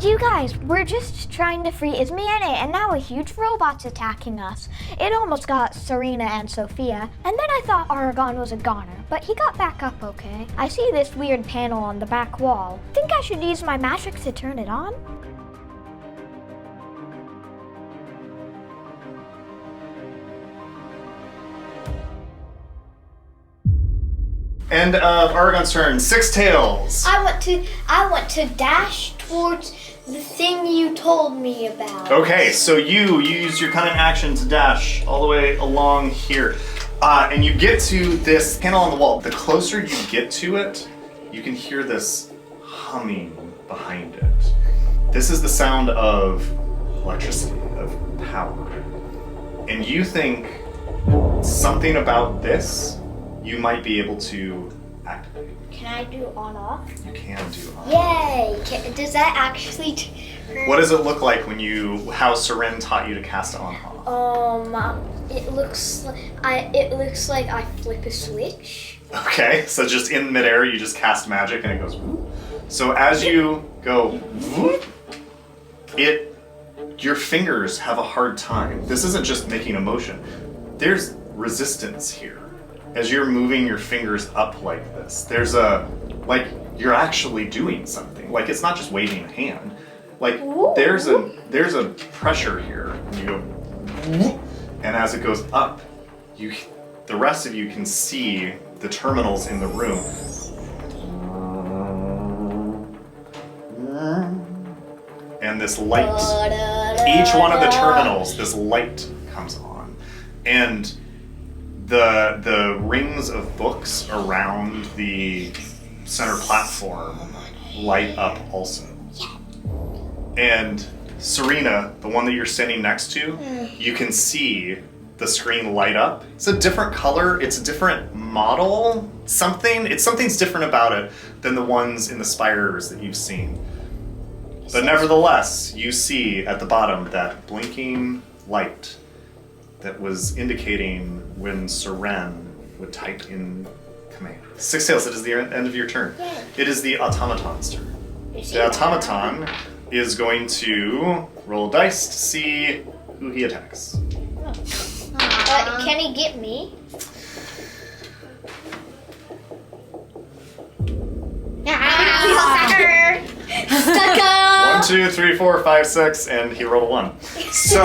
You guys, we're just trying to free Ismay and now a huge robot's attacking us. It almost got Serena and Sophia, and then I thought Aragon was a goner, but he got back up okay. I see this weird panel on the back wall. Think I should use my magic to turn it on? End of Aragon's turn. Six Tails. I want to dash towards the thing you told me about. Okay, so you use your cunning action to dash all the way along here. And you get to this panel on the wall. The closer you get to it, you can hear this humming behind it. This is the sound of electricity, of power. And you think something about this you might be able to activate. Can I do on-off? You can do on. Yay! Does that actually What does it look like when how Seren taught you to cast on-off? It looks like I flip a switch. Okay, so just in midair you just cast magic and it goes whoop. So as you go whoop, your fingers have a hard time. This isn't just making a motion. There's resistance here. As you're moving your fingers up like this, there's you're actually doing something. Like it's not just waving a hand. Like there's a pressure here. And you go, whoop, and as it goes up, the rest of you can see the terminals in the room. And this light, each one of the terminals, this light comes on. And the rings of books around the center platform light up also. And Serena, the one that you're standing next to, you can see the screen light up. It's a different color, it's a different model, something's different about it than the ones in the spires that you've seen. But nevertheless, you see at the bottom that blinking light that was indicating when Seren would type in command. Six Tails, it is the end of your turn. Yay. It is the automaton's turn. The automaton is going to roll a dice to see who he attacks. Can he get me? Sucker! 1, 2, 3, 4, 5, 6, and he rolled a 1. So,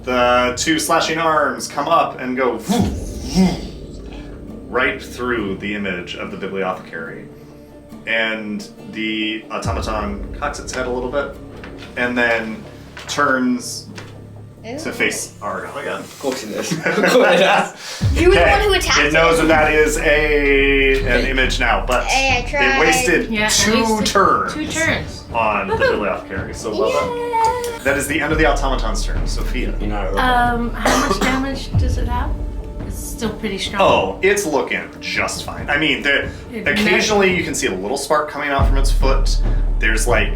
the two slashing arms come up and go right through the image of the bibliothecary. And the automaton cocks its head a little bit and then turns to face Aragon again. Of course it is. You were the one who attacked it knows that that is an image now, but Hey, I tried. it wasted two turns. 2 turns. On the bibliothecary, so well done. That is the end of the automaton's turn. Sophia. How much damage does it have? It's still pretty strong. Oh, it's looking just fine. I mean, occasionally you can see a little spark coming out from its foot. There's like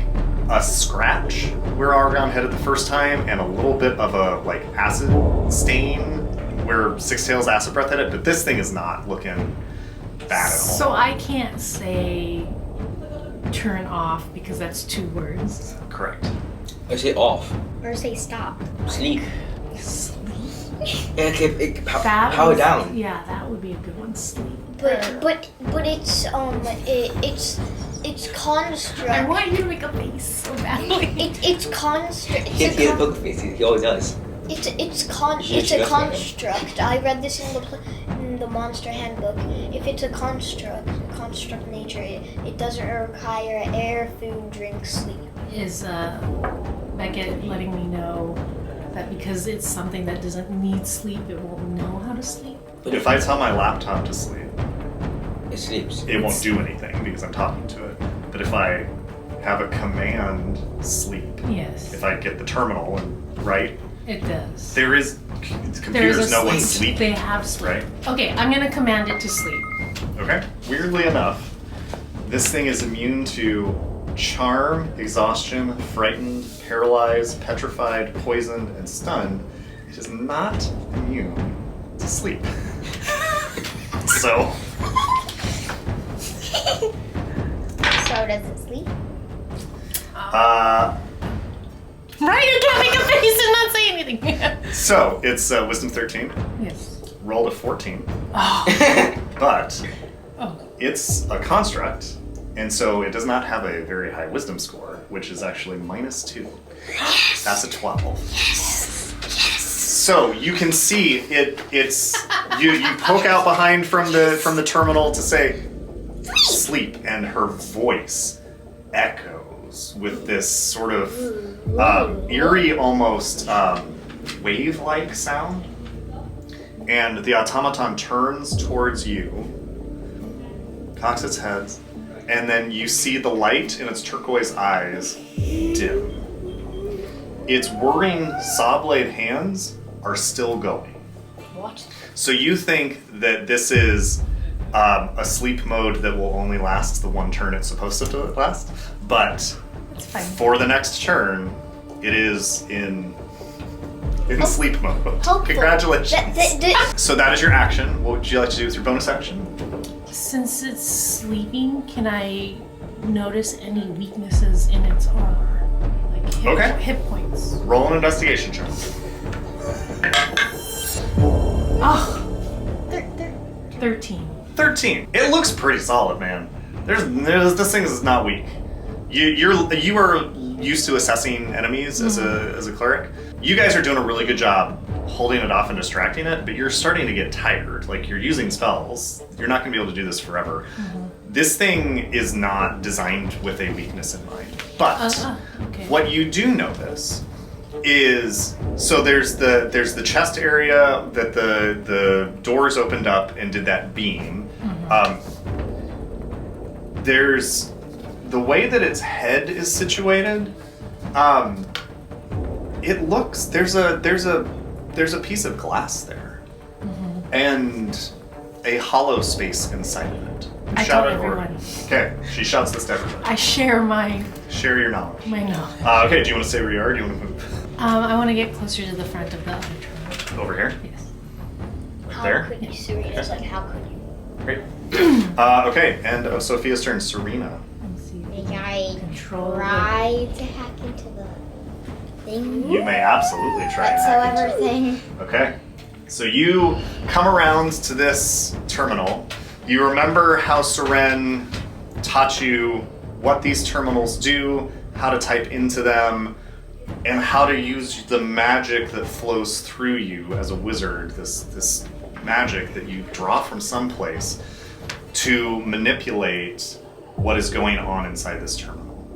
a scratch where Aragon hit it the first time, and a little bit of a acid stain where Six Tails acid breath hit it. But this thing is not looking bad at all. So I can't say turn off because that's 2 words. Correct. I say off. Or say stop. Sleep. And That power was- down. Yeah, that would be a good one. Sleep. But it's construct. I want you to make a face so badly. It's construct. He has a poker face. He always does. It's a Yes, construct. I read this in the Monster Handbook. If it's a construct nature, it doesn't require air, food, drink, sleep. Is Beckett letting me know that because it's something that doesn't need sleep, it won't know how to sleep? But if I tell my laptop to sleep, It sleeps. it won't do anything because I'm talking to it. But if I have a command sleep, Yes, if I get the terminal and right, it does. computers know when sleep, They have sleep. right? Okay, I'm gonna command it to sleep. Okay. Weirdly enough, this thing is immune to charm, exhaustion, frightened, paralyzed, petrified, poisoned, and stunned. It is not immune to sleep. So How does it sleep? Right, you can't make a face and not say anything. So it's Wisdom 13. Yes. Rolled a 14. Oh. But Oh. it's a construct, and so it does not have a very high wisdom score, which is actually -2. That's a 12. So you can see it's you poke out behind from the terminal to say sleep, and her voice echoes with this sort of eerie, almost wave-like sound. And the automaton turns towards you, cocks its head, and then you see the light in its turquoise eyes dim. Its whirring saw-blade hands are still going. What? So you think that this is a sleep mode that will only last the one turn it's supposed to last, but That's fine. for the next turn, it is in sleep mode. Hopeful. Congratulations. So that is your action. What would you like to do with your bonus action? Since it's sleeping, can I notice any weaknesses in its armor? Like hit points. Roll an investigation check. Oh. 13. 13. It looks pretty solid, man. This thing is not weak. You are used to assessing enemies as a cleric. You guys are doing a really good job holding it off and distracting it, but you're starting to get tired. Like, you're using spells. You're not going to be able to do this forever. This thing is not designed with a weakness in mind. But Okay. what you do notice is, so there's the chest area that the doors opened up and did that beam. There's the way that its head is situated. It looks, there's a piece of glass there, and a hollow space inside of it. I Shout tell it, or- everyone. Okay, she shouts this to everybody. I share my Share your knowledge. knowledge. Okay, do you want to stay where you are? Or do you want to move I want to get closer to the front of the other terminal. over here? Yes. Right How there? could you, Serena's like, how could you? Great. Okay, and Sophia's turn. Serena. Let's see. Can I Control the- try to hack into the thing? You may absolutely try and hack into Whatsoever it. thing. Okay. So you come around to this terminal. You remember how Seren taught you what these terminals do, how to type into them, and how to use the magic that flows through you as a wizard, this magic that you draw from someplace to manipulate what is going on inside this terminal.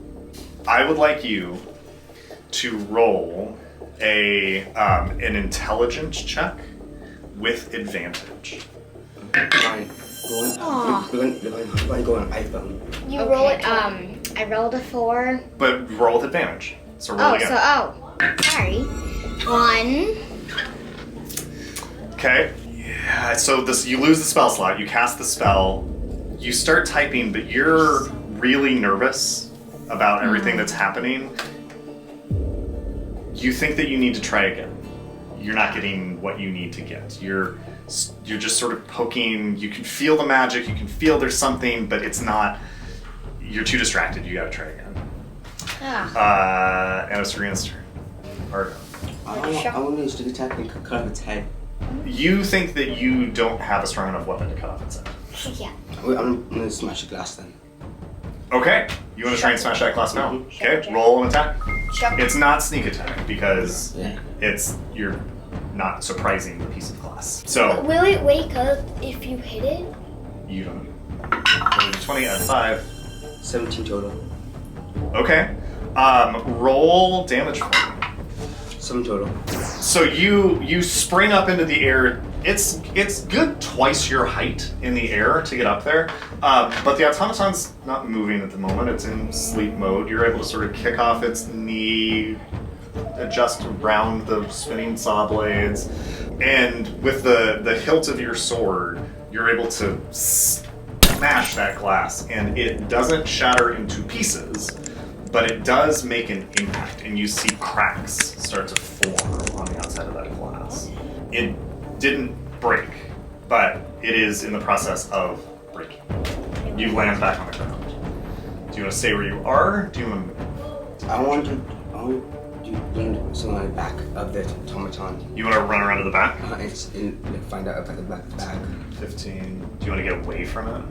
I would like you to roll an intelligence check with advantage. Fine. We're going to go on iPhone. You roll it. I rolled a 4. But roll with advantage. So roll again. Sorry. 1. Okay. Yeah. So you lose the spell slot. You cast the spell. You start typing, but you're really nervous about everything that's happening. You think that you need to try again. You're not getting what you need to get. You're just sort of poking. You can feel the magic. You can feel there's something, but it's not. You're too distracted. You gotta try again. And it's Serena's turn. Argo. I want to use the attack and cut off its head. You think that you don't have a strong enough weapon to cut off its head. Yeah. I'm going to smash the glass then. Okay. You want to try and smash that glass now? Okay. Roll an attack. Sure. It's not sneak attack because Yeah. you're not surprising the piece of glass. So Will it wake up if you hit it? you don't. Roll a 20 out of 5. 17 total. Okay. Roll damage for me. 7 total. So you spring up into the air. It's good twice your height in the air to get up there, but the automaton's not moving at the moment. It's in sleep mode. You're able to sort of kick off its knee, adjust around the spinning saw blades, and with the hilt of your sword, you're able to smash that glass, and it doesn't shatter into pieces, but it does make an impact, and you see cracks start to form on the outside of that glass. It didn't break, but it is in the process of breaking. You land back on the ground. Do Do you want to stay where you are? Do you want to... I want to lean so on the back of the automaton. You want to run around to the back? And find out about the back. 15. Do you want to get away from it?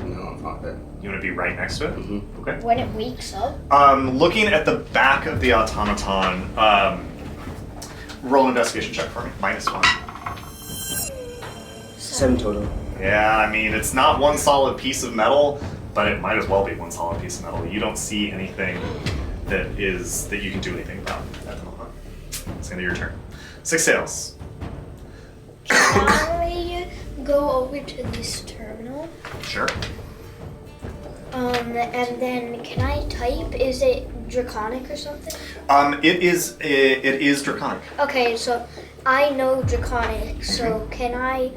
No, I'm not that. You want to be right next to it? Mm-hmm. Okay. When it wakes up? Looking at the back of the automaton, roll an investigation check for me. -1. 7 total. Yeah, I mean, it's not one solid piece of metal, but it might as well be one solid piece of metal. You don't see anything that you can do anything about at the moment. It's the end of your turn. Six Tails. Can I go over to this terminal? Sure. And then can I type? Is it Draconic or something? It is Draconic. Okay, so I know Draconic, so can I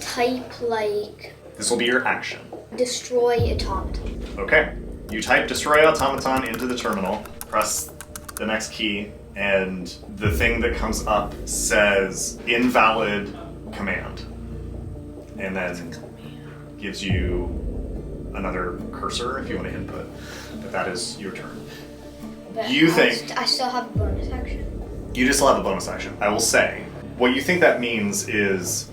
type like This will be your action. destroy automaton? Okay. You type destroy automaton into the terminal, press the next key, and the thing that comes up says invalid command. And then gives you another cursor if you want to input. But that is your turn. But You think- I still have a bonus action. You just still have a bonus action. I will say, what you think that means is,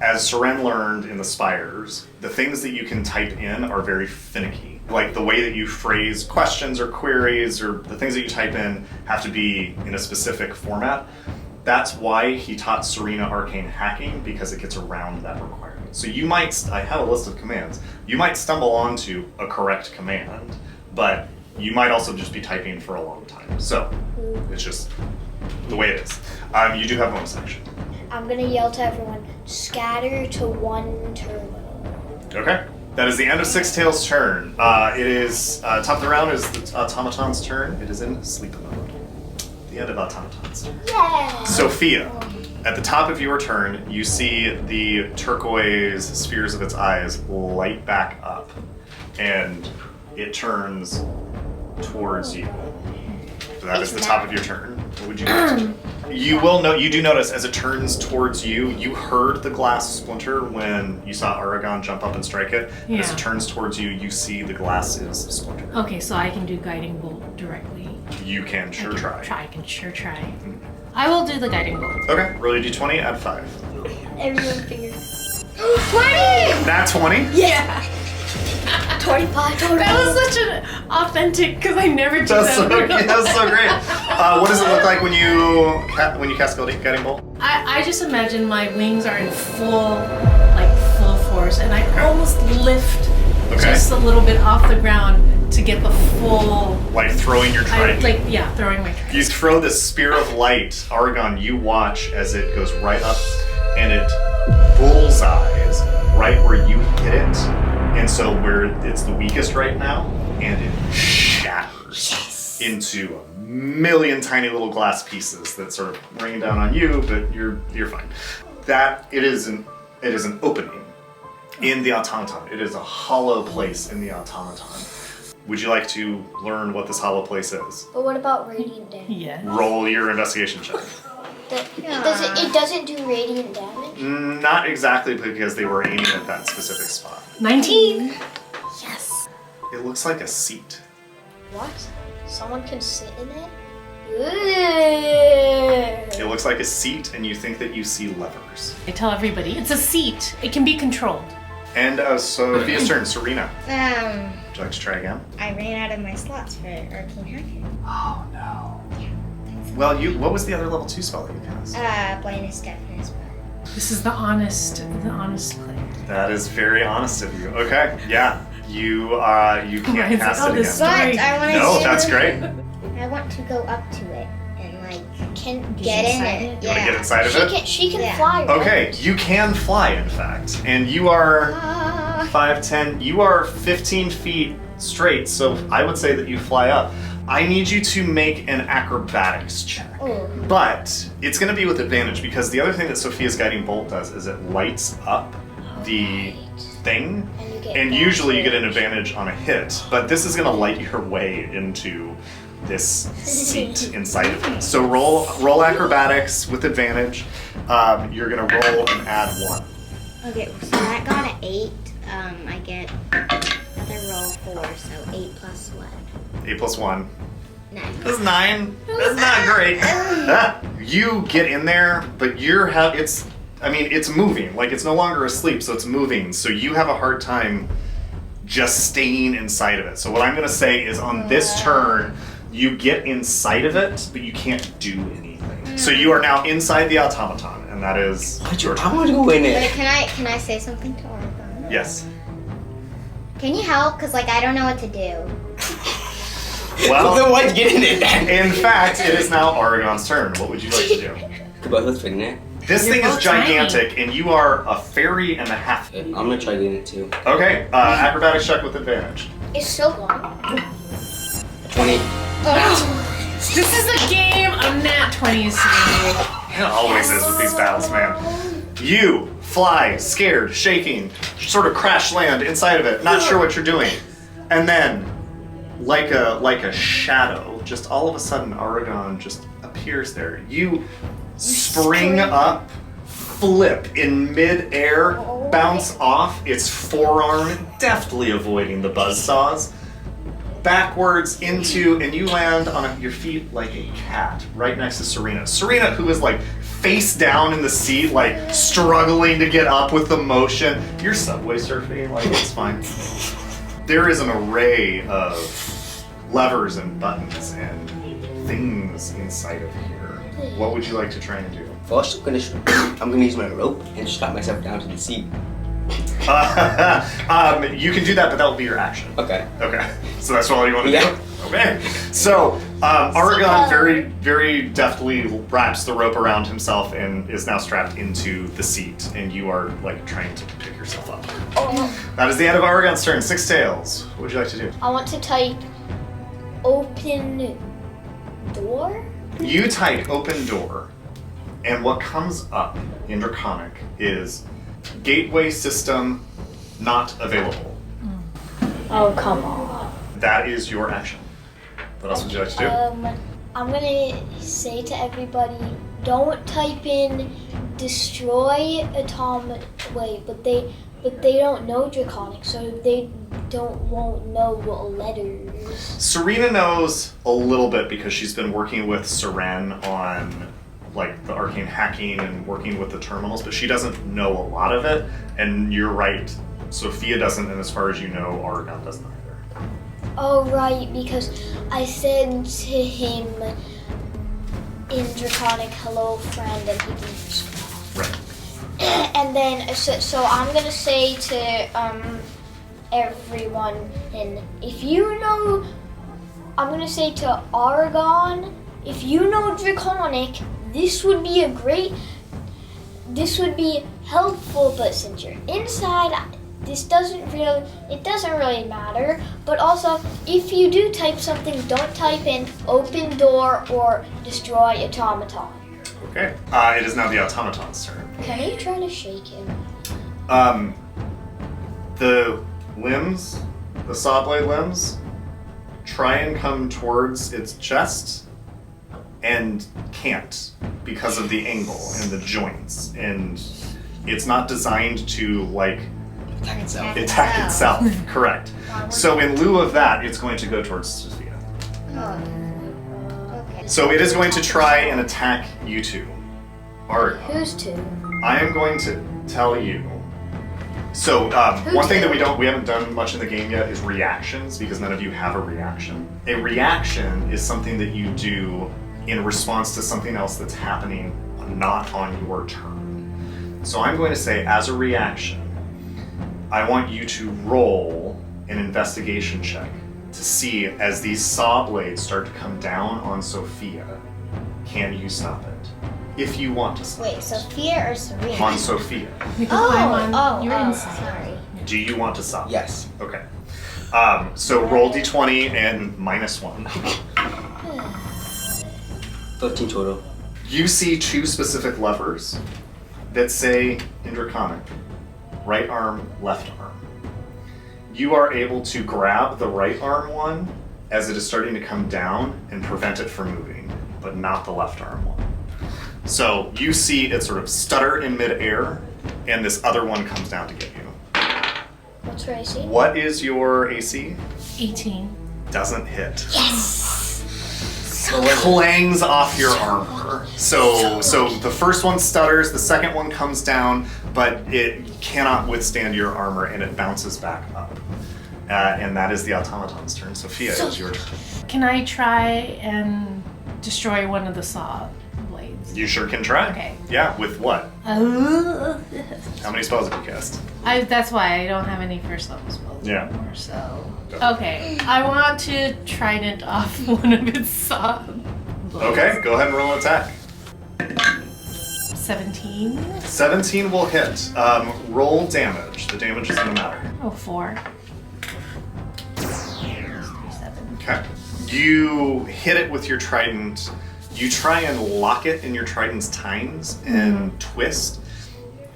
as Seren learned in the Spires, the things that you can type in are very finicky. Like the way that you phrase questions or queries or the things that you type in have to be in a specific format. That's why he taught Serena arcane hacking, because it gets around that requirement. So you might, I have a list of commands, you might stumble onto a correct command, but you might also just be typing for a long time. So it's just the way it is. You do have bonus action. I'm gonna yell to everyone, scatter to one terminal. Okay. That is the end of Six Tails' turn. It is, top of the round is the automaton's turn. It is in sleep mode. The end of automaton's turn. Yeah! Sophia, at the top of your turn, you see the turquoise spheres of its eyes light back up, and it turns towards you. So that is the top of your turn. What would you like to do? You do notice as it turns towards you, you heard the glass splinter when you saw Aragon jump up and strike it. And as Yeah. it turns towards you, you see the glass is splintered. Okay, so I can do guiding bolt directly. You can sure try. I can sure try. I will do the guiding bolt. Okay, roll your d20, add 5. Everyone figure. 20! Nat 20? Yeah! 25 total. That was such an authentic, because I never do That's so, that. that's so great. What does it look like when you cast Guiding Bolt? I just imagine my wings are in full force, and I almost lift just a little bit off the ground to get the full. Like throwing your trident. Throwing my trident. You throw this spear of light. Aragon, you watch as it goes right up and it bullseyes right where you hit it. And so where it's the weakest right now, and it shatters into a million tiny little glass pieces that sort of rain down on you, but you're fine. That it is an opening in the automaton. It is a hollow place in the automaton. Would you like to learn what this hollow place is? But what about radiant damage? Yeah. Roll your investigation check. It doesn't do radiant damage? Not exactly, because they were aiming at that specific spot. 19. Yes. It looks like a seat. What? Someone can sit in it? Ooh. It looks like a seat, and you think that you see levers. I tell everybody, it's a seat. It can be controlled. And Sophia's turn, Serena. Would you like to try again? I ran out of my slots for arcane hacking. Oh no. Well, what was the other level 2 spell that you cast? Blindness, deafness, but This is the honest play. That is very honest of you. Okay, yeah. You can't Ryan's cast like, it oh, this again. Sorry. But I want to. No, that's great. I want to go up to it and Can get in inside it. it? You want to get inside of it? she can Yeah. fly, right? Okay, you can fly, in fact. And you are 5'10". You are 15 feet straight, so I would say that you fly up. I need you to make an acrobatics check. Oh. But it's going to be with advantage, because the other thing that Sophia's Guiding Bolt does is it lights up the thing, and usually you get an advantage on a hit, but this is going to light your way into this seat inside of it. So roll acrobatics with advantage. You're going to roll and add 1. Okay, so that got an 8. I get another roll 4, so 8 plus 1. 8 plus 1. 9. That's 9. That's not great. You get in there, but it's moving. Like, it's no longer asleep, so it's moving. So you have a hard time just staying inside of it. So what I'm going to say is on this turn, you get inside of it, but you can't do anything. So you are now inside the automaton, and that is your turn. I want to go in Wait, it. can I say something to Oregon? Yes. Can you help? Because, like, I don't know what to do. Well, Then why'd you get in it then? in fact, it is now Aragon's turn. What would you like to do? But let's fit in it. This You're thing is both tiny. gigantic, and you are a fairy and a half. I'm gonna try getting it too. Okay, acrobatics check with advantage. It's so long. 20. This is a game of nat 20s today. It always is with these battles, man. You fly, scared, shaking, sort of crash land inside of it, not sure what you're doing. And then, like a shadow, just all of a sudden Aragon just appears there. You spring up, flip in mid-air, bounce off its forearm, deftly avoiding the buzzsaws, backwards into, and you land on your feet like a cat, right next to Serena. Serena, who is like face down in the seat, like struggling to get up with the motion. You're subway surfing, like it's fine. There is an array of levers and buttons and things inside of here. What would you like to try and do? First, I'm gonna use my rope and strap myself down to the seat. You can do that, but that will be your action. Okay. Okay, so that's all you want to Yeah. do? Okay. So, Aragon very, very deftly wraps the rope around himself and is now strapped into the seat, and you are, like, trying to pick yourself up. That is the end of Aragon's turn. Six Tails. What would you like to do? I want to type open door. You type open door, and what comes up in Draconic is gateway system not available. Oh, come on. That is your action. What else would you like to do? I'm gonna say to everybody, don't type in destroy but they don't know Draconic, so they won't know what letters. Serena knows a little bit because she's been working with Seren on like the arcane hacking and working with the terminals, but she doesn't know a lot of it. And you're right, Sophia doesn't, and as far as you know, Aragon doesn't either. Oh right, because I said to him in Draconic, hello friend, and he didn't respond. Right. And then, so I'm gonna say to everyone, and if you know, I'm gonna say to Aragon, if you know Draconic, this would be helpful, but since you're inside, it doesn't really matter. But also, if you do type something, don't type in open door or destroy automaton. Okay. It is now the automaton's turn. Can you try to shake him? The limbs, the saw blade limbs, try and come towards its chest and can't because of the angle and the joints, and it's not designed to like attack itself. Correct. So in lieu of that, it's going to go towards Sophia. Okay. So it is going to try and attack you two. Aragon. Who's two? I am going to tell you. So one thing that we haven't done much in the game yet is reactions, because none of you have a reaction. A reaction is something that you do in response to something else that's happening not on your turn. So I'm going to say, as a reaction, I want you to roll an investigation check to see, as these saw blades start to come down on Sophia, can you stop it? If you want to stop Wait, it. Sophia or Serena? On Sophia. Because I'm on your inside. Sorry. Do you want to stop? Yes. Okay. So roll d20 and -1. 13 total. You see two specific levers that say in Draconic, right arm, left arm. You are able to grab the right arm one as it is starting to come down and prevent it from moving, but not the left arm one. So you see it sort of stutter in midair, and this other one comes down to get you. What's her AC? What is your AC? 18. Doesn't hit. Clangs off your armor. So the first one stutters, the second one comes down, but it cannot withstand your armor and it bounces back up. And that is the automaton's turn. Sophia, it is your turn. Can I try and destroy one of the saw blades? You sure can try. Okay. Yeah, with what? How many spells have you cast? That's why I don't have any first level spells Yeah. anymore, so... Okay, I want to trident off one of its saw blades. Okay, go ahead and roll an attack. 17. 17 will hit. Roll damage. The damage is going to matter. Oh, 4. 7. Okay. You hit it with your trident. You try and lock it in your trident's tines and twist.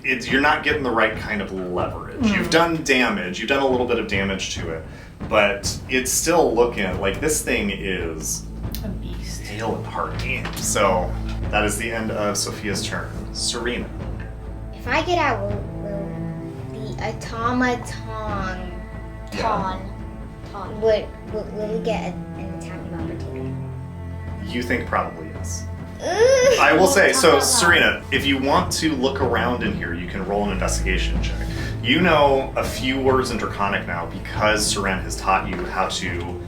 You're not getting the right kind of leverage. You've done damage. You've done a little bit of damage to it, but it's still looking like this thing is A beast. hale and hearty. So that is the end of Sophia's turn. Serena. If I get out, will the automaton will it get an attacking opportunity? You think probably yes. I will say, so Serena, if you want to look around in here, you can roll an investigation check. You know a few words in Draconic now because Seren has taught you how to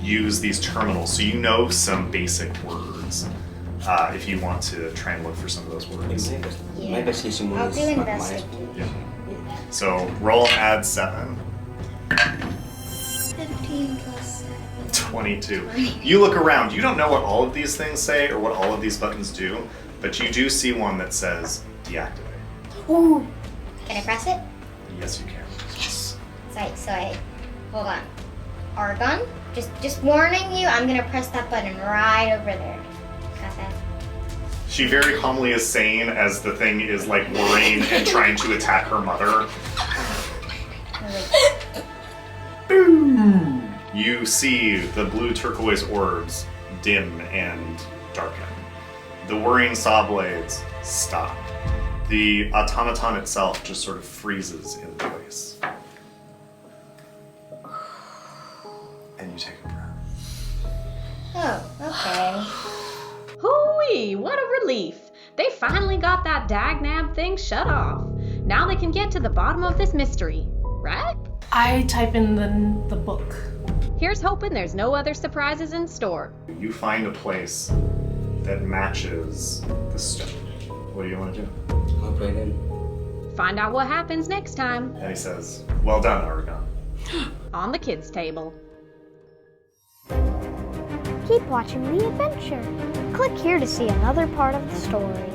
use these terminals, so you know some basic words. If you want to try and look for some of those words. Yeah. I'll do investigation. Yeah. So roll, add 7. 15 plus 7. 22. You look around. You don't know what all of these things say or what all of these buttons do, but you do see one that says deactivate. Ooh. Can I press it? Yes, you can. Yes. So I hold on. Argon, just warning you, I'm gonna press that button right over there. Got that? She very calmly is saying as the thing is like worrying and trying to attack her mother. Boom! You see the blue turquoise orbs dim and darken. The whirring saw blades stop. The automaton itself just sort of freezes in place. And you take a breath. Oh, okay. Hooey! What a relief! They finally got that dagnab thing shut off. Now they can get to the bottom of this mystery, right? I type in the book. Here's hoping there's no other surprises in store. You find a place that matches the stone. What do you want to do? I'll put it in. Find out what happens next time And he says, well done, Aragon. on the kids' table. Keep watching the adventure. Click here to see another part of the story.